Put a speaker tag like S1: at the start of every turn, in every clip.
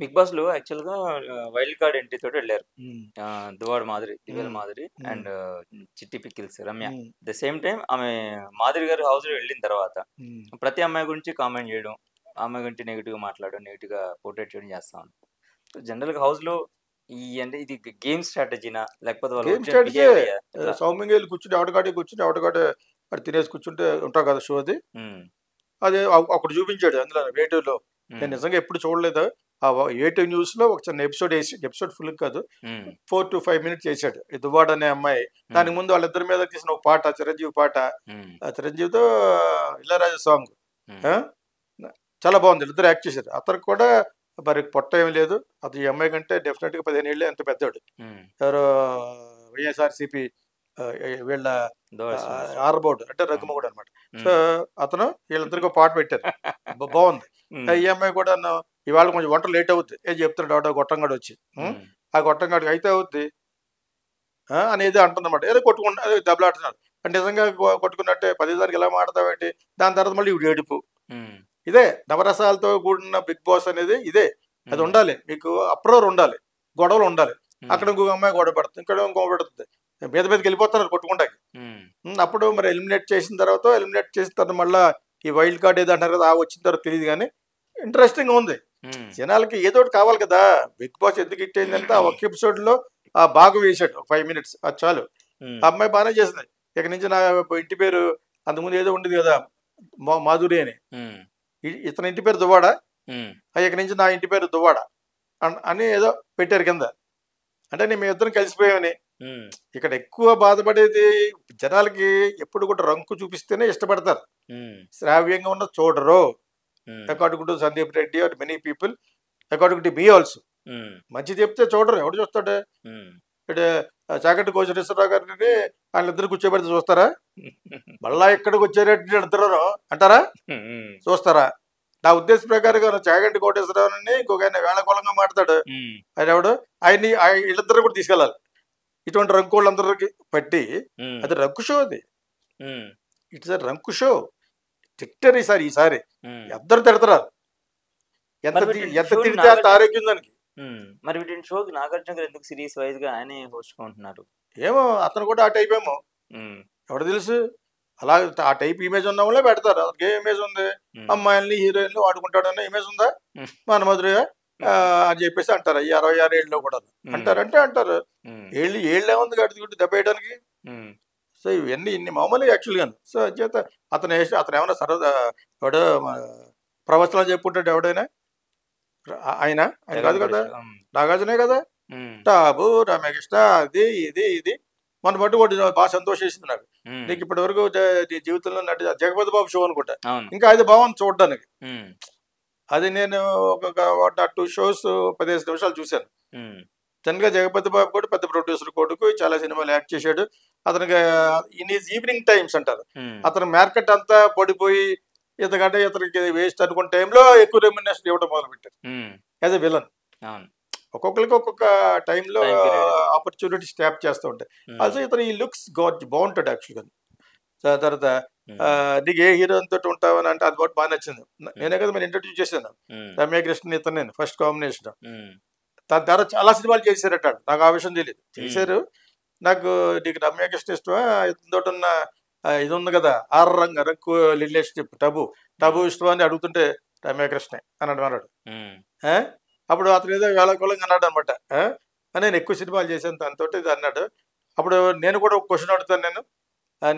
S1: Big boss లో actual గా wild card entry తోటి వెళ్ళారు.
S2: ఉమ్,
S1: దువ్వాడ మాధురి, దివ్యల
S2: ఉమ్,
S1: మాధురి
S2: ఉమ్,
S1: అండ్ చిట్టి pickles Ramya.
S2: Um,
S1: the same time ఆమె మాధురి గారి హౌస్ లో వెళ్ళిన తర్వాత
S2: ఉమ్.
S1: ప్రతి అమ్మాయి గురించి కామెంట్ చేయడం, ఆ అమ్మాయి గురించి నెగిటివ్ గా మాట్లాడడం, నెగిటివ్ గా పోర్ట్రేట్ చేయడం చేస్తా ఉంటారు. సో జనరల్ గా హౌస్ లో ఈ అంటే ఇది గేమ్ స్ట్రాటజీనా లేకపోతే వాళ్ళ
S2: గేమ్
S1: ఒరిజినల్
S2: స్ట్రాటజీ.
S1: బిహేవియర్ ఎట్లా?
S2: సౌమ్యంగా వెళ్ళి కూర్చుని ఎవడకాడే అది తినేసి కూర్చుంటే ఉంటావు కదా షో అది.
S1: ఉమ్,
S2: అదే ఒకటి చూపించాడు అందులో వేటివ్లో. నేను
S1: ఉమ్,
S2: నిజంగా ఎప్పుడు చూడలేదు. ఆ వేటివ్ న్యూస్ లో ఒక చిన్న ఎపిసోడ్ వేసి, ఎపిసోడ్ ఫుల్ కాదు,
S1: ఉమ్,
S2: 4 to 5 minutes చేశాడు. ఈ దువ్వాడ అనే అమ్మాయి. దానికి ముందు వాళ్ళిద్దరి మీద తీసిన ఒక పాట, చిరంజీవి పాట,
S1: ఉమ్,
S2: ఆ చిరంజీవితో ఇళయరాజా సాంగ్
S1: ఉమ్,
S2: చాలా బాగుంది. ఇద్దరు యాక్ట్ చేశారు. అతనికి కూడా మరి పొట్ట ఏమి లేదు. అది ఈ అమ్మాయి కంటే డెఫినెట్గా 15 ఏళ్ళే ఎంత పెద్దోడు.
S1: ఉమ్.
S2: ఎవరో వైఎస్ఆర్సీపీ వీళ్ళ
S1: దువ్వాడ శ్రీనివాస్.
S2: ఆర్బోర్డ్ అంటే
S1: ఉమ్,
S2: రఘుమగుడు అనమాట. సో
S1: ఉమ్.
S2: అతను వీళ్ళిద్దరికి పాట పెట్టారు. బాగుంది.
S1: ఉమ్,
S2: ఈ అమ్మాయి కూడా ఇవాళ కొంచెం వంట లేట్ అవుద్ది ఏం చెప్తున్నాడు ఆవిడ గొట్టంగాడు వచ్చి.
S1: ఉమ్,
S2: ఆ గొట్టంగాడికి అయితే అవుద్ది అనేది అంటుందన్నమాట. ఏదో కొట్టుకుంటా అదే దెబ్బలాడుతున్నాడు. అంటే నిజంగా కొట్టుకున్నట్టే 10 దానికి ఎలా మాడతావేంటి. దాని తర్వాత మళ్ళీ ఇవి ఏడుపు.
S1: ఉమ్,
S2: ఇదే నవరసాలతో కూడిన బిగ్ బాస్ అనేది ఇదే. అది
S1: ఉమ్,
S2: ఉండాలి, మీకు అప్రోర్ ఉండాలి, గొడవలు ఉండాలి. అక్కడ
S1: ఉమ్,
S2: ఇంకొక అమ్మాయి గొడవ పడుతుంది, ఇక్కడ ఇంకో పడుతుంది, మీదకి వెళ్ళిపోతున్నారు కొట్టుకుంటాకి.
S1: ఉమ్,
S2: అప్పుడు మరి ఎలిమినేట్ చేసిన తర్వాత మళ్ళీ ఈ వైల్డ్ కార్డ్ ఏదో అంటారు కదా, ఆ వచ్చిన తర్వాత తెలియదు కానీ ఇంట్రెస్టింగ్ ఉంది.
S1: ఉమ్,
S2: జనాలకి ఏదో ఒకటి కావాలి కదా. బిగ్ బాస్ ఎందుకు హిట్ అయిందంటే ఆ ఒక్క ఎపిసోడ్లో ఆ బాగా వేసాడు 5 minutes, అది చాలు.
S1: ఉమ్,
S2: ఆ అమ్మాయి బాగానే చేసింది. ఇక నుంచి నా ఇంటి పేరు అంతకుముందు ఏదో ఉండేది కదా, మాధురి అని.
S1: ఉమ్,
S2: ఇతని ఇంటి పేరు దువ్వాడ,
S1: ఉమ్,
S2: ఇక నుంచి నా ఇంటి పేరు దువ్వాడ అని ఏదో పెట్టారు కింద. అంటే నేను మీ ఇద్దరం కలిసిపోయామని.
S1: ఉమ్,
S2: ఇక్కడ ఎక్కువ బాధపడేది జనాలకి ఎప్పుడు కూడా రంకు చూపిస్తేనే ఇష్టపడతారు,
S1: ఉమ్,
S2: శ్రావ్యంగా ఉన్న చూడరు.
S1: Um,
S2: according to Sandeep Reddy are many people, according to me also.
S1: Um,
S2: మంచి చెప్తే చూడరు, ఎవడు చూస్తాడు.
S1: ఉమ్.
S2: ఇక్కడ చాగంటి కోచరేశ్వరరావు గారిని వాళ్ళిద్దరు కూర్చోబెడితే చూస్తారా? మళ్ళా ఇక్కడికి వచ్చేటట్టు ఇద్దరు అంటారా?
S1: ఉమ్,
S2: చూస్తారా? నా ఉద్దేశ ప్రకారంగా చాగంటి కోటేశ్వరరావుని ఇంకొక ఆయన వేళకోళంగా మాట్లాడు.
S1: ఉమ్,
S2: ఆయన ఎవడు, వీళ్ళిద్దరు కూడా తీసుకెళ్ళాలి. ఇటువంటి రంకులందరికి పెట్టి
S1: ఉమ్,
S2: అది రంకు షో. అది
S1: ఉమ్,
S2: ఇట్స్ అ రంకు షో. తిట్టరు ఈసారి
S1: ఉమ్.
S2: ఇద్దరు తిడతారు. ఎంత
S1: మరి వీటిని
S2: ఎంత
S1: షోని
S2: తిడితే అంత ఆరోగ్యం దానికి.
S1: మరి వీటిని షోకి నాగార్జున గారు ఎందుకు సిరీస్ వైజ్ గా ఆయనే హోస్ట్ ఉంటున్నారు?
S2: ఏమో అతను కూడా ఆ టైప్ ఏమో,
S1: ఉమ్,
S2: ఎవడు తెలుసు. అలా ఆ టైప్ ఇమేజ్ ఉన్న వాళ్ళే పెడతారు. అతనికి ఏ ఇమేజ్ ఉంది?
S1: ఉమ్,
S2: అమ్మాయిల్ని హీరోయిన్లు వాడుకుంటాడన్న ఇమేజ్ ఉందా?
S1: ఉమ్,
S2: మన మధురగా అని చెప్పేసి అంటారు. ఈ 66 ఏళ్ళలో కూడా అంటారంటే అంటారు.
S1: ఉమ్,
S2: ఏళ్ళు ఏముంది కట్టుకుంటే దెబ్బ వేయడానికి.
S1: ఉమ్,
S2: సో ఇవన్నీ ఇన్ని మామూలు యాక్చువల్గా. సో చేత అతను ఏమైనా సరదా ఎవడో ప్రవచనాలు చెప్పుకుంటాడు ఎవడైనా. ఆయన ఆయన కాదు కదా, నాగార్జునే కదా.
S1: ఉమ్,
S2: టాబు రమ్యకృష్ణ అది ఇది మన బట్టి ఒకటి బాగా సంతోషిస్తుంది నాకు.
S1: ఉమ్,
S2: నీకు ఇప్పటి వరకు నీ జీవితంలో నటి జగపతి బాబు షో అనుకుంటా.
S1: అవును.
S2: ఇంకా అది బాగుంది చూడడానికి.
S1: ఉమ్,
S2: అది నేను ఒక 2 shows 15 నిమిషాలు చూశాను.
S1: ఉమ్,
S2: జనరల్గా జగపతి బాబు కూడా పెద్ద ప్రొడ్యూసర్ కొడుకు, చాలా సినిమాలు యాక్ట్ చేశాడు. అతనికి ఇన్ ఈజ్ ఈవినింగ్ టైమ్స్ అంటారు.
S1: ఉమ్,
S2: అతను మార్కెట్ అంతా పడిపోయి ఇతకంటే ఇతనికి వేస్ట్ అనుకున్న టైంలో ఎక్కువ రెమ్యునరేషన్ ఇవ్వడం మొదలుపెట్టారు
S1: ఉమ్,
S2: యాజ్ ఎ విలన్.
S1: అవును.
S2: ఒక్కొక్కరికి ఒక్కొక్క టైంలో
S1: Time period.
S2: ఆపర్చునిటీస్ ట్యాప్ చేస్తూ ఉంటాయి.
S1: ఉమ్,
S2: ఆల్సో ఇతను ఈ లుక్స్ బాగుంటాడు యాక్చువల్గా. తర్వాత
S1: ఉమ్,
S2: నీకు ఏ హీరోయిన్తో ఉంటావని అంటే అది బాగా నచ్చింది. నేనే కదా మీరు ఇంట్రడ్యూస్ చేశాను
S1: ఉమ్,
S2: రమ్యకృష్ణ ఇతను, నేను ఫస్ట్ కాంబినేషన్.
S1: ఉమ్,
S2: దాని ద్వారా చాలా సినిమాలు చేశారట. నాకు ఆ విషయం తెలియదు. చేశారు. నాకు నీకు రమ్యకృష్ణ ఇష్టమా, ఇతనితో ఉన్న ఇది ఉంది కదా ఆర్ రంకు రిలేషన్షిప్ టబు ఇష్టమా అని అడుగుతుంటే రమ్యకృష్ణే అని అన్నాడు.
S1: ఉమ్,
S2: అప్పుడు అతను ఏదో వేళకోళంగా అన్నాడు అనమాట. నేను ఎక్కువ సినిమాలు చేశాను దాంతో ఇది అన్నాడు. అప్పుడు నేను కూడా ఒక క్వశ్చన్ అడుగుతాను నేను,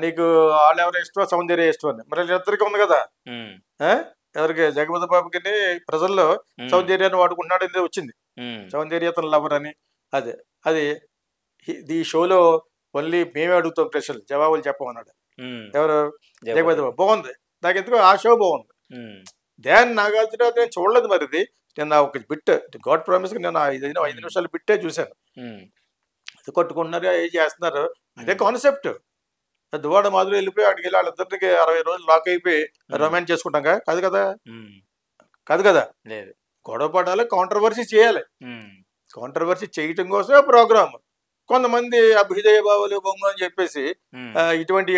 S2: నీకు వాళ్ళు ఎవరు ఇష్టమో సౌందర్య ఇష్టం అని. మరి ఇద్దరికి ఉంది కదా,
S1: ఉమ్,
S2: ఎవరికి జగపతి బాబుకి ప్రజల్లో సౌందర్యాన్ని వాడుకుంటున్నాడు అనేది వచ్చింది.
S1: ఉమ్,
S2: సౌందర్య అతను లవర్ అని. అదే అది ఈ షోలో ఓన్లీ మేమే అడుగుతాం ప్రశ్నలు, జవాబులు చెప్పమన్నాడు.
S1: ఉమ్,
S2: ఎవరు? జగపతి బాబు. బాగుంది. నాకు ఎందుకు ఆ షో బాగుంది.
S1: ఉమ్,
S2: ధ్యాన్ నాగార్జున నేను చూడలేదు. మరి ఇది నేను ఒక బిట్ గాడ్ ప్రామిస్కి నేను 5 నిమిషాలు బిట్టే చూశాను.
S1: ఉమ్,
S2: అది కొట్టుకుంటున్నారు, ఏం చేస్తున్నారు, అదే కాన్సెప్ట్. దువ్వాడ మాధురి వెళ్ళిపోయి అక్కడికి వెళ్ళి వాళ్ళిద్దరికి 60 రోజులు లాక్ అయిపోయి రొమాన్స్ చేసుకుంటాం కాదు కదా.
S1: ఉమ్,
S2: కాదు కదా.
S1: లేదు.
S2: గొడవ పడాలి, కాంట్రవర్సీ చేయాలి.
S1: ఉమ్,
S2: కాంట్రవర్సీ చేయటం కోసమే ప్రోగ్రామ్. కొంతమంది అభ్యుదయ భావాలు బొమ్మ అని చెప్పేసి
S1: ఉమ్,
S2: ఎటువంటి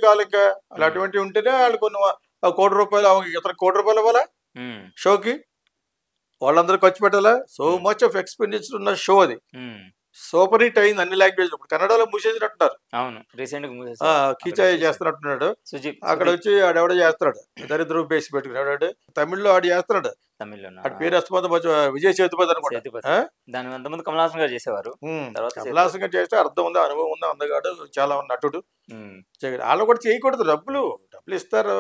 S2: కాదు. ఇంకా అలా అటువంటి ఉంటేనే వాళ్ళు కొన్ని ₹1 కోటి, ఇతర ₹1 కోటి ఇవ్వాలా
S1: ఉమ్,
S2: షోకి. వాళ్ళందరూ ఖర్చు పెట్టాలా. సో మచ్ ఆఫ్ ఎక్స్పెండిచర్ ఉన్న షో అది. సూపర్ హిట్ అయింది అన్ని లాంగ్వేజ్. ఇప్పుడు కన్నడలో మూసేసినట్టున్నారు.
S1: అవును రీసెంట్
S2: కీచాయ్ చేస్తున్నట్టున్నాడు. అక్కడ వచ్చి ఆడెవడో చేస్తున్నాడు, దరిద్రం పేసి పెట్టుకున్నాడు. తమిళ్లో ఆడు చేస్తున్నాడు.
S1: తమిళ్లో
S2: ఆడి పేరు వస్తుంది విజయ్ సేతుపతి అనుకుంటా.
S1: దాని అంతమంది కమల్ హాసన్ గారు చేసేవారు.
S2: కమల్ హాసన్ గారు చేస్తే అర్థం ఉంది, అనుభవం ఉంది, అందగాడు, చాలా నటుడు. వాళ్ళు కూడా చేయకూడదు. డబ్బులు ఇస్తారు,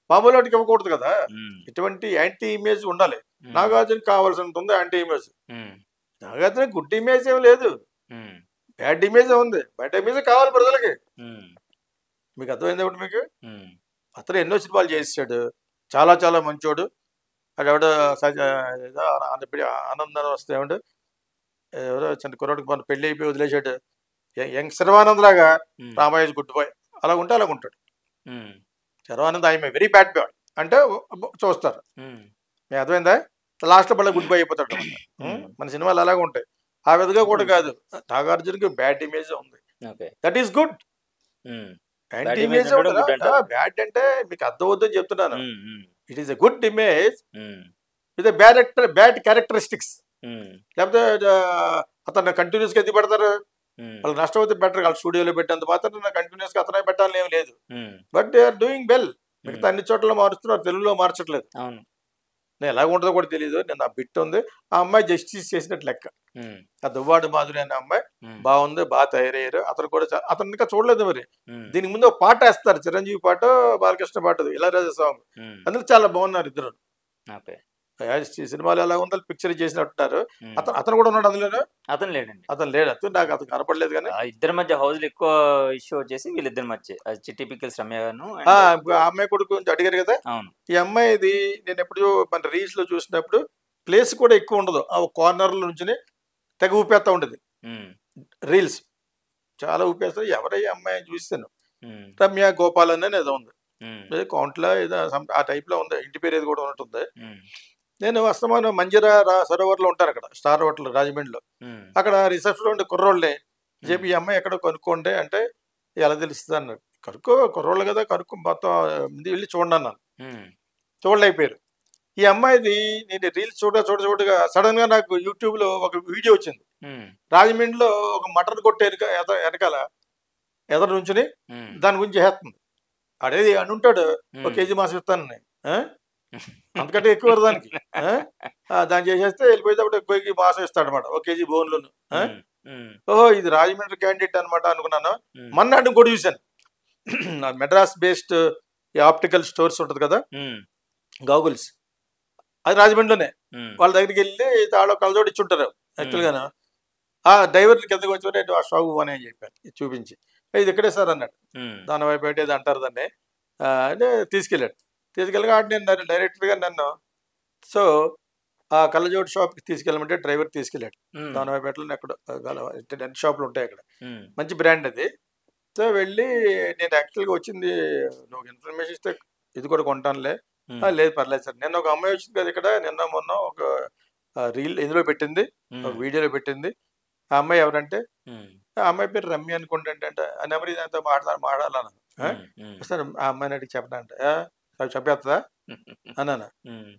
S2: మామూలు వాటికి ఇవ్వకూడదు కదా. ఇటువంటి యాంటీ ఇమేజ్ ఉండాలి. నాగార్జున కావాల్సినంత ఉంది anti image. Nagarjuna good image ఏం లేదు, బ్యాడ్ ఇమేజ్ ఉంది. బ్యాడ్ ఇమేజ్ కావాలి ప్రజలకి. మీకు అర్థమైంది ఒకటి మీకు. అతను ఎన్నో సినిమాలు చేసాడు, చాలా చాలా మంచోడు. అది ఎవడో ఆనందం వస్తే ఏమంటే ఎవరో చిన్న కుర్రాడికి మన పెళ్లి అయిపోయి వదిలేసాడు. యంగ్ శర్వానంద్ లాగా రామాయజ్ గుడ్ బాయ్ అలా ఉంటే అలాగ ఉంటాడు. Sharwanand I'm very bad boy అంటే చూస్తారు. మీకు అర్థమైందా? లాస్ట్ మళ్ళీ గుడ్ బై అయిపోతాడు. మన సినిమాలు అలాగే ఉంటాయి. ఆ విధంగా కూడా కాదు. నాగార్జునకి బ్యాడ్ ఇమేజ్ ఉంది, that is good. Anti image bad అంటే మీకు అర్థం అవుతుందని చెప్తున్నాను. It is a good image with bad characteristics. లేకపోతే అతను కంటిన్యూస్ గా ఎత్తి పెడతారు, వాళ్ళు నష్టం అయితే బెటర్. వాళ్ళు స్టూడియోలో పెట్టేంత మాత్రం కంటిన్యూస్ గా అతనే పెట్టాలని ఏం లేదు. But they are doing well. మిగతా అన్ని చోట్ల మారుస్తున్నారు, తెలుగులో మార్చట్లేదు. నేను ఎలా ఉంటుందో కూడా తెలియదు. నేను ఆ బిట్ ఉంది, ఆ అమ్మాయి జస్టిస్ చేసినట్టు లెక్క. ఆ దువ్వాడు మాధురి అనే అమ్మాయి బాగుంది, బాగా తయారయ్యారు. అతను కూడా అతను ఇంకా చూడలేదు. మరి దీనికి ముందు ఒక పాట వేస్తారు, చిరంజీవి పాట, బాలకృష్ణ పాట, ఇళయరాజా సాంగ్. అందులో చాలా బాగున్నారు ఇద్దరు. సినిమాలు ఎలా ఉందో పిక్చర్ చేసినట్టున్నారు. అతను కూడా ఉన్నాడు అందులో.
S1: అతను లేడండి,
S2: అతను లేడు. నాకు అతను కనపడలేదు. కానీ
S1: ఇద్దరి మధ్య హౌస్ లో ఎక్కువ ఇష్యూ వచ్చేసి వీళ్ళిద్దరి మధ్య టిపికల్ రమ్య గాను
S2: ఆ అమ్మాయి కూడా కొంచెం అడిగారు కదా. ఈ అమ్మాయిది నేను ఎప్పుడు మన రీల్స్ లో చూసినప్పుడు ప్లేస్ కూడా ఎక్కువ ఉండదు. ఆ కార్నర్ లో నుంచి తెగ ఊపేస్తా ఉండేది. రీల్స్ చాలా ఊపేస్తారు. ఎవరయ్యా అమ్మాయి చూస్తాను, రమ్య గోపాల్ అని ఏదో ఉంది, కౌంట్లో ఏదో ఆ టైప్ లో ఉంది. ఇంటి పేరు ఏది కూడా ఉన్నట్టుంది. నేను వస్తాను మంజీరా సరోవర్లో ఉంటాను, అక్కడ స్టార్ హోటల్ రాజమండ్రిలో. అక్కడ రిసెప్షన్ ఉండే కుర్రోళ్ళే చెప్పి ఈ అమ్మాయి ఎక్కడో కనుక్కోండి అంటే ఎలా తెలుస్తుంది అన్నాడు. కుర్రోళ్ళు కదా, కనుక్కో మొత్తం వెళ్ళి చూడండి అన్నాను. చూడలేకపోయారు. ఈ అమ్మాయిది నేను రీల్స్ చూడగా సడన్ గా నాకు యూట్యూబ్ లో ఒక వీడియో వచ్చింది. రాజమండ్రిలో ఒక మటన్ కొట్టే వెనకాల ఎదరు నుంచుని దాని గురించి చేస్తుంది. అడేది అని ఉంటాడు, 1 కేజీ మాసం ఇస్తానని. అంతకంటే ఎక్కువ దానికి దాన్ని చేసేస్తే వెళ్ళిపోయేటప్పుడు ఎక్కువ మాసం ఇస్తాడు అనమాట, 1 కేజీ బోన్లను. ఓహో ఇది రాజమండ్రి క్యాండిడేట్ అనమాట అనుకున్నాను. మొన్న కూడా చూశాను, మెడ్రాస్ బేస్డ్ ఆప్టికల్ స్టోర్స్ ఉంటుంది కదా, గాగుల్స్, అది రాజమండ్రిలోనే. వాళ్ళ దగ్గరికి వెళ్ళి తాళో కలజోడి ఇచ్చుంటారు యాక్చువల్గాను. ఆ డ్రైవర్ కిందకి వచ్చి ఆ షాపు అని చెప్పాను, చూపించి ఇది ఇక్కడే సార్ అన్నాడు. దాని వైపు ఏది అంటారు దాన్ని అంటే తీసుకెళ్ళగా నేను డైరెక్ట్గా నన్ను ఆ కళ్ళజోడు షాప్కి తీసుకెళ్ళమంటే డ్రైవర్ తీసుకెళ్ళాడు. దాని వైపు ఎట్లా ఎక్కడ రెండు షాపులు ఉంటాయి అక్కడ, మంచి బ్రాండ్ అది. సో వెళ్ళి నేను యాక్చువల్గా వచ్చింది నువ్వు ఇన్ఫర్మేషన్ ఇస్తే ఇది కూడా కొంటానులే. లేదు పర్లేదు సార్. నిన్న ఒక అమ్మాయి వచ్చింది కదా ఇక్కడ, నిన్న మొన్న ఒక రీల్ ఇందులో పెట్టింది, ఒక వీడియోలో పెట్టింది. ఆ అమ్మాయి ఎవరంటే ఆ అమ్మాయి పేరు రమ్య అనుకుంటే ఆ నెంబర్ ఇదంతా మాట్లాడాలను సార్. ఆ అమ్మాయిని అడిగి చెప్పనంటే చెప్పేస్తుందా అన్నాను.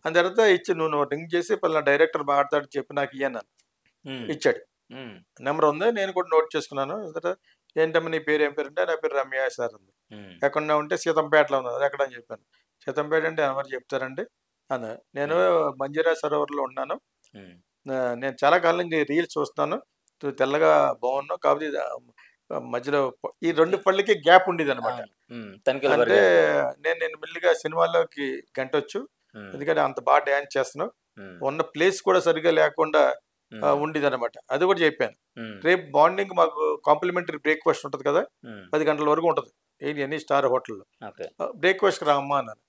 S2: అని తర్వాత ఇచ్చి నువ్వు రింగ్ చేసి పలానా డైరెక్టర్ మాట్లాడి చెప్పి నాకు ఇయ్యన్నాను. ఇచ్చాడు, నెంబర్ ఉంది, నేను కూడా నోట్ చేసుకున్నాను. ఏంటమ్మా నీ పేరు ఏం పేరు అంటే నా పేరు రమ్య సార్ ఉంది. ఎక్కడన్నా ఉంటే సీతంపేటలో ఉంది, అది ఎక్కడని చెప్పాను. సీతంపేట అంటే ఎవరు చెప్తారండి అన్న. నేను మంజీరా సరోవర్లో ఉన్నాను, నేను చాలా కాలం నుంచి రీల్స్ చూస్తున్నాను, తెల్లగా బాగున్నావు, కాబట్టి మధ్యలో ఈ 2 పళ్ళకి గ్యాప్ ఉండేది అనమాట. అంటే నేను మెల్లిగా సినిమాల్లోకి గంటొచ్చు, ఎందుకంటే అంత బాగా డ్యాన్స్ చేస్తున్నావు, ఉన్న ప్లేస్ కూడా సరిగా లేకుండా ఉండేది అనమాట. అది కూడా చెప్పాను. రేపు మార్నింగ్ మాకు కాంప్లిమెంటరీ బ్రేక్ఫాస్ట్ ఉంటుంది కదా, 10 గంటల వరకు ఉంటుంది ఎనీ స్టార్ హోటల్లో. బ్రేక్ఫాస్ట్కి రామ్మా అన్నాను.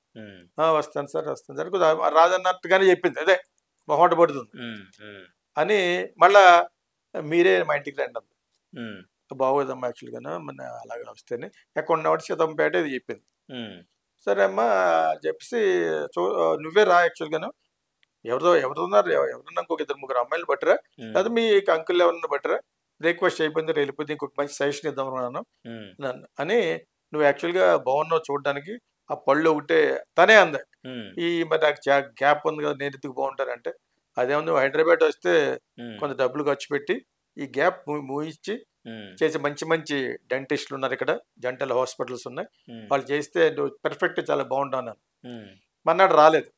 S2: వస్తాను సార్ రాదన్నట్టుగానే చెప్పింది. అదే మొహమాట పడుతుంది అని. మళ్ళా మీరే మా ఇంటికి రండి అంది. బాగోదమ్మా యాక్చువల్గాను మన అలాగే వస్తేనే ఎక్కడ ఉన్నవాడు సీతంపేట ఇది చెప్పింది. సరే అమ్మా చెప్పేసి నువ్వే రా, యాక్చువల్గాను ఎవరున్నారు ఎవరన్నా ఇంకొక 2-3 అమ్మాయిలు బట్టరా, లేదా మీ అంకుల్ ఎవరన్నా బట్టరా, బ్రేక్ఫాస్ట్ అయిపోయింది వెళ్ళిపోతే ఇంకొక మంచి సజెషన్ ఇద్దాం అనుకున్నాను అని. నువ్వు యాక్చువల్గా బాగున్నావు చూడడానికి, ఆ పళ్ళు ఒకటే తనే అంది. ఈ మరి నాకు గ్యాప్ ఉంది కదా, నేను ఎందుకు బాగుంటానంటే అదేమో నువ్వు హైదరాబాద్ వస్తే
S1: ఉమ్,
S2: కొంత డబ్బులు ఖర్చు పెట్టి ఈ గ్యాప్ మూయించి
S1: ఉమ్,
S2: చేసి మంచి మంచి డెంటిస్టులు ఉన్నారు ఇక్కడ, జెంటల్ హాస్పిటల్స్ ఉన్నాయి,
S1: ఉమ్,
S2: వాళ్ళు చేస్తే నువ్వు పర్ఫెక్ట్ చాలా బాగుంటాను.
S1: ఉమ్,
S2: మన్నాడు రాలేదు,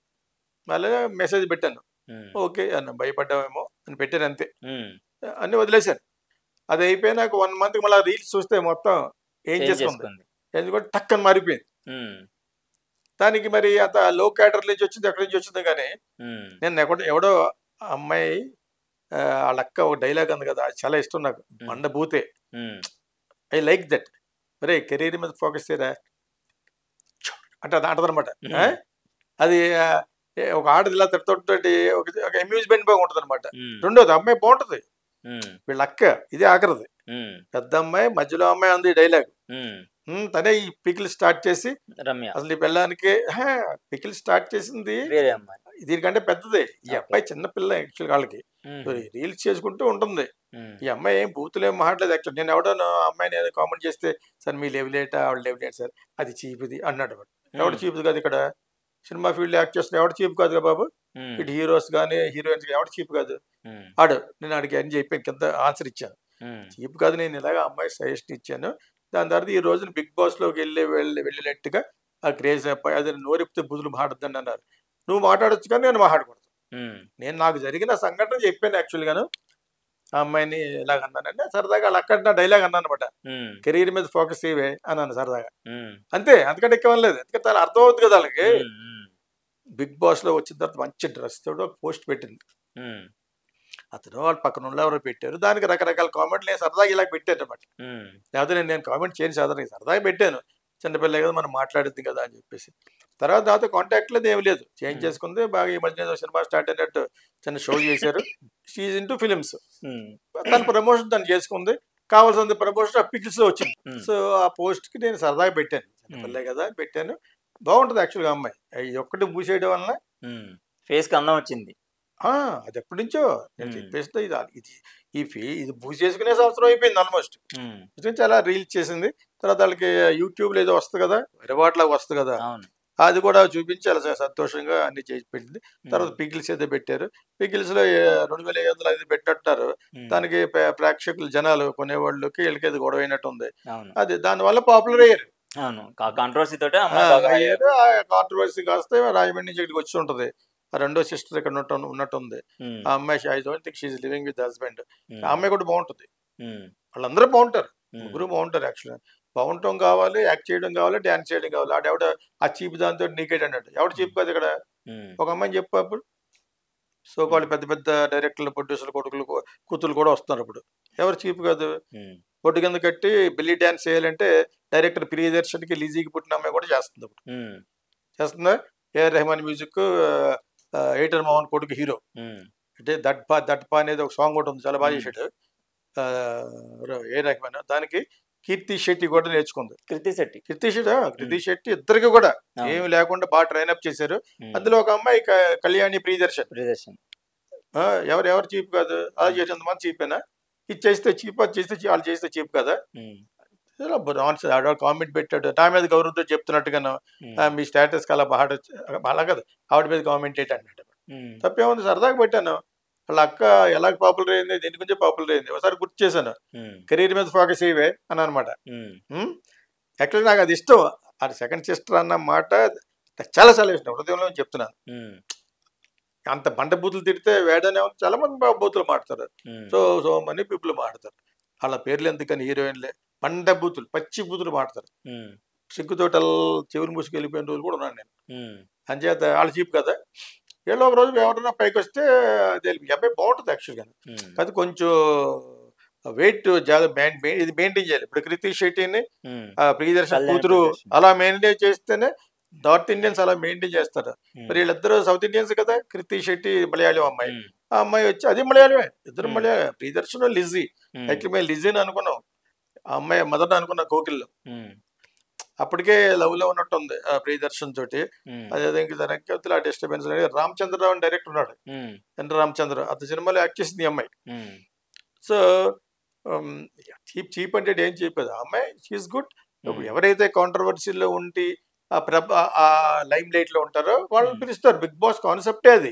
S2: మళ్ళీ మెసేజ్ పెట్టాను,
S1: ఉమ్,
S2: ఓకే అన్న, భయపడ్డామేమో అని పెట్టాను అంతే,
S1: ఉమ్.
S2: అన్నీ వదిలేశాను. అది అయిపోయినాక 1 month మళ్ళీ రీల్స్ చూస్తే మొత్తం ఏం
S1: చేంజ్
S2: చేసుకుంది,
S1: చేసుకుంది.
S2: ఎందుకంటే టక్కని మారిపోయింది.
S1: ఉమ్,
S2: దానికి మరి అంత లో క్యాటర్ నుంచి వచ్చింది, ఎక్కడి నుంచి వచ్చింది కానీ
S1: ఉమ్,
S2: నేను ఎవడో ఆ అమ్మాయి వాళ్ళ అక్క ఒక డైలాగ్ ఉంది కదా, అది చాలా ఇష్టం నాకు, మండబూతే,
S1: ఉమ్,
S2: ఐ లైక్ దట్, మరే కెరీర్ మీద ఫోకస్ చేయరా అంటే అది అంటదనమాట. అది ఒక ఆడది ఇలా తిడుతుంటే ఒక అమ్యూజ్మెంట్ బాగా ఉంటుంది అనమాట.
S1: ఉమ్,
S2: రెండోది అమ్మాయి బాగుంటుంది,
S1: ఉమ్,
S2: వీళ్ళ అక్క ఇదే ఆఖరిది,
S1: ఉమ్,
S2: పెద్ద అమ్మాయి మధ్యలో అమ్మాయి ఉంది డైలాగ్.
S1: ఉమ్.
S2: తనే ఈ పికిల్ స్టార్ట్ చేసి
S1: రమ్య
S2: అసలు ఈ పిల్లానికి పికిల్ స్టార్ట్ చేసింది
S1: వేరే అమ్మాయి.
S2: దీనికంటే పెద్దదే. ఈ
S1: Okay.
S2: అబ్బాయి చిన్న పిల్ల యాక్చువల్ వాళ్ళకి
S1: ఉమ్,
S2: రీల్స్ చేసుకుంటూ ఉంటుంది.
S1: ఉమ్,
S2: ఈ అమ్మాయి ఏం బూతులు ఏం మాట్లాడలేదు యాక్చువల్. నేను ఎవడో అమ్మాయిని ఏదో కామెంట్ చేస్తే, సార్ మీ లెవెలేటా ఆవిడ లెవెలేట్ సార్, అది చీపుది అన్నాడు వాడు. ఎవడు చీపుది కాదు, ఇక్కడ సినిమా ఫీల్డ్ యాక్ట్ చేస్తున్న ఎవడు చీపు కాదు కదా బాబు,
S1: ఉమ్,
S2: ఇటు హీరోస్ కానీ హీరోయిన్స్ ఎవడు చీపు కాదు.
S1: ఉమ్,
S2: ఆడు నేను అడిగి అని చెప్పి కింద ఆన్సర్ ఇచ్చాను,
S1: ఉమ్,
S2: చీపు కాదు, నేను ఇలాగ అమ్మాయి సజెషన్ ఇచ్చాను. దాని తర్వాత ఈ రోజున బిగ్ బాస్లోకి వెళ్ళినట్టుగా ఆ క్రేజ్ అబ్బాయి అది నోరిపితే బుద్ధులు మాట్లాడద్దని అన్నారు. నువ్వు మాట్లాడొచ్చు కానీ నేను మాట్లాడకూడదు.
S1: ఉమ్,
S2: నేను నాకు జరిగిన సంఘటన చెప్పాను యాక్చువల్గాను, ఆ అమ్మాయిని ఇలాగ అన్నానంటే సరదాగా వాళ్ళు అక్కడ నా డైలాగ్ అన్నాను అనమాట,
S1: ఉమ్,
S2: కెరీర్ మీద ఫోకస్ చేయవే అన్నాను సరదాగా,
S1: ఉమ్,
S2: అంతే, అంతకంటే ఎక్కవలేదు. ఎందుకంటే చాలా అర్థం అవుతుంది కదా వాళ్ళకి.
S1: ఉమ్, ఉమ్,
S2: బిగ్ బాస్లో వచ్చిన తర్వాత మంచి డ్రెస్ తోడు ఒక పోస్ట్ పెట్టింది,
S1: ఉమ్,
S2: అతను వాళ్ళు పక్కన ఉన్న ఎవరో పెట్టారు, దానికి రకరకాల కామెంట్లు నేను సరదాగా ఇలా పెట్టాను అనమాట.
S1: ఉమ్,
S2: లేకపోతే నేను కామెంట్ చేయను సాధారణంగా, సరదాగా పెట్టాను, చిన్నపిల్లే కదా మనం మాట్లాడుద్ది కదా అని చెప్పేసి. తర్వాత నాతో కాంటాక్ట్ లేదు, ఏమి లేదు, చేంజ్ చేసుకుంది బాగా. ఈ మధ్య ఏదో సినిమా స్టార్ట్ అయినట్టు చిన్న షో చేశారు, షీజ్ ఇంటూ ఫిలిమ్స్,
S1: ఉమ్,
S2: తన ప్రమోషన్ తను చేసుకుంది, కావాల్సిన ప్రమోషన్ ఆ పిక్స్ వచ్చింది.
S1: ఉమ్,
S2: సో ఆ పోస్ట్కి నేను సరదాగా పెట్టాను, చిన్నపిల్లే కదా అని పెట్టాను. బాగుంటుంది యాక్చువల్గా అమ్మాయి, ఇది ఒక్కటి మూసేయడం వలన
S1: ఉమ్. ఫేస్ కి అందం వచ్చింది.
S2: అది ఎప్పటి నుంచో నేను
S1: ఉమ్,
S2: చెప్పేస్తే ఇది బూజ్ చేసుకునే సంవత్సరం అయిపోయింది ఆల్మోస్ట్.
S1: ఉమ్,
S2: చాలా రీల్స్ చేసింది. తర్వాత వాళ్ళకి యూట్యూబ్లో ఏదో వస్తుంది కదా, రివార్డ్లాగా వస్తుంది కదా,
S1: అవును.
S2: అది కూడా చూపించి చాలా సంతోషంగా అన్ని చేసి పెట్టింది. తర్వాత
S1: ఉమ్,
S2: పికిల్స్ ఏదో పెట్టారు, పికిల్స్లో 2500 అది పెట్టారు.
S1: ఉమ్,
S2: దానికి ప్రేక్షకులు జనాలు కొనేవాళ్ళకి వీళ్ళకి ఏదో గొడవ అయినట్టు ఉంది.
S1: అవును,
S2: అది దానివల్ల పాపులర్ అయ్యారు.
S1: అవును. కాంట్రవర్సీ తోటే అమ్మాయి బాగా
S2: అయ్యారు, ఆ కాంట్రవర్సీ కాస్తే రాజమండ్రి నుంచి ఇక్కడికి వచ్చి ఉంటుంది. ఆ రెండో సిస్టర్ ఇక్కడ ఉన్నట్టుంది.
S1: ఉమ్,
S2: ఆ అమ్మాయి I don't think she living with husband.
S1: Um,
S2: ఆ అమ్మాయి కూడా బాగుంటుంది,
S1: ఉమ్,
S2: వాళ్ళందరూ బాగుంటారు,
S1: ఉమ్,
S2: ముగ్గురు బాగుంటారు యాక్చువల్గా. బాగుంటాం కావాలి, యాక్ట్ చేయడం కావాలి, డ్యాన్స్ చేయడం కావాలి. ఆడెవడ ఆ చీప్ దాంతో నీకేట్ అన్నాడు, ఎవడు చీప్ కాదు ఇక్కడ.
S1: ఉమ్,
S2: ఒక అమ్మాయిని చెప్పు అప్పుడు, సో వాళ్ళు పెద్ద పెద్ద డైరెక్టర్లు, ప్రొడ్యూసర్లు, కొడుకులు, కూతురు కూడా వస్తున్నారు ఇప్పుడు, ఎవరు చీప్ కాదు.
S1: ఉమ్,
S2: పొట్టు కింద కట్టి బిల్లీ డ్యాన్స్ చేయాలంటే డైరెక్టర్ ప్రియదర్శన్కి లీజీకి పుట్టిన అమ్మాయి కూడా చేస్తుంది ఇప్పుడు,
S1: ఉమ్,
S2: చేస్తుందా. ఏఆర్ రెహమాన్ మ్యూజిక్, ఎయిటర్ మోహన్ కొడుకు హీరో.
S1: ఉమ్,
S2: అంటే దట్పా అనేది ఒక సాంగ్ ఒకటి ఉంది, చాలా బాగా చేశాడు ఏ రెహమాన్. దానికి కీర్తి శెట్టి కూడా నేర్చుకుంది.
S1: కృతి శెట్టి.
S2: కృతి శెట్టి ఇద్దరికి కూడా
S1: అవును.
S2: ఏమి లేకుండా బాగా ట్రైన్అప్ చేశారు.
S1: ఉమ్,
S2: అందులో ఒక అమ్మాయి కళ్యాణి ప్రియదర్శన్.
S1: ప్రియదర్శన్.
S2: ఎవరు చీప్ కాదు, అలా చేసేంతమంది చీపేనా, ఇది చేస్తే చీప్, అది చేస్తే వాళ్ళు చేస్తే చీప్ కదా.
S1: ఉమ్,
S2: కామెంట్ పెట్టాడు, నా మీద గౌరవంతో చెప్తున్నట్టుగాను,
S1: ఉమ్,
S2: మీ స్టేటస్కి అలా బాగా కదా, ఆవిడ మీద కామెంట్ ఏంటి అన్నాడు.
S1: ఉమ్,
S2: తప్పేముంది, సరదాగా పెట్టాను. వాళ్ళ అక్క ఎలా పాపులర్ అయింది, దేని గురించి పాపులర్ అయింది ఒకసారి గుర్తు చేశాను.
S1: ఉమ్,
S2: కెరీర్ మీద ఫోకస్ అయ్యే అని అనమాట.
S1: ఉమ్,
S2: యాక్చువల్లీ నాకు అది ఇష్టం, అది సెకండ్ సిస్టర్ అన్న మాట నాకు చాలా చాలా ఇష్టం, హృదయంలో చెప్తున్నాను.
S1: ఉమ్,
S2: అంత బండ బూతులు తిడితే వేడనే చాలా మంది బూతులు మాడతారు,
S1: ఉమ్,
S2: సో మనీ పీపుల్ మాడతారు. వాళ్ళ పేర్లు ఎందుకని హీరోయిన్లే బండ బూతులు, పచ్చి బూతులు మాడతారు.
S1: ఉమ్,
S2: సిగ్గుతోటల్ చెవులు మూసుకు వెళ్ళిపోయిన రోజులు కూడా ఉన్నాను నేను.
S1: ఉమ్,
S2: అంచేత వాళ్ళు చీప్ కదా. ఏదో ఒక రోజు ఎవరైనా పైకి వస్తే తెలిపి అబ్బాయి బాగుంటుంది యాక్చువల్గా,
S1: ఉమ్,
S2: అది కొంచెం వెయిట్ ఇది మెయింటైన్ చేయాలి. ఇప్పుడు కృతి శెట్టిని
S1: ఉమ్,
S2: ప్రియదర్శన్
S1: కళ్యాణి
S2: కూతురు
S1: ప్రియదర్శన్.
S2: అలా మెయింటైన్ చేస్తేనే నార్త్ ఇండియన్స్ అలా మెయింటైన్ చేస్తారు.
S1: ఉమ్,
S2: మరి వీళ్ళిద్దరు సౌత్ ఇండియన్స్ కదా, కృతి శెట్టి మలయాళం అమ్మాయి,
S1: ఉమ్,
S2: ఆ అమ్మాయి వచ్చి అది మలయాళమే, ఇద్దరు
S1: ఉమ్,
S2: మలయాళం. ప్రియదర్శన్ లిజీ,
S1: ఉమ్,
S2: యాక్చువల్లీ మేము లిజీని అనుకున్నాం, ఆ అమ్మాయి మదర్ అనుకున్న కోకిల్లో.
S1: ఉమ్,
S2: అప్పటికే లవ్ లో ఉన్నట్టు ఉంది ఆ ప్రియదర్శన్ తోటి.
S1: ఉమ్,
S2: అదే దానికి ఆ డిస్టర్బెన్స్ రామచంద్రరావు అని డైరెక్టర్ ఉన్నాడు,
S1: ఉమ్,
S2: ఎన్ రామచంద్ర, అతని సినిమాలో యాక్ట్ చేసింది ఈ అమ్మాయి.
S1: ఉమ్,
S2: సో చీప్ అంటే ఏం చెప్పేది, ఆ అమ్మాయి షీఈస్ గుడ్.
S1: ఉమ్,
S2: ఎవరైతే కాంట్రవర్సీలో ఉండి ఆ లైమ్ లైట్ లో ఉంటారో వాళ్ళని
S1: ఉమ్.
S2: పిలుస్తారు. బిగ్ బాస్ కాన్సెప్టే అది.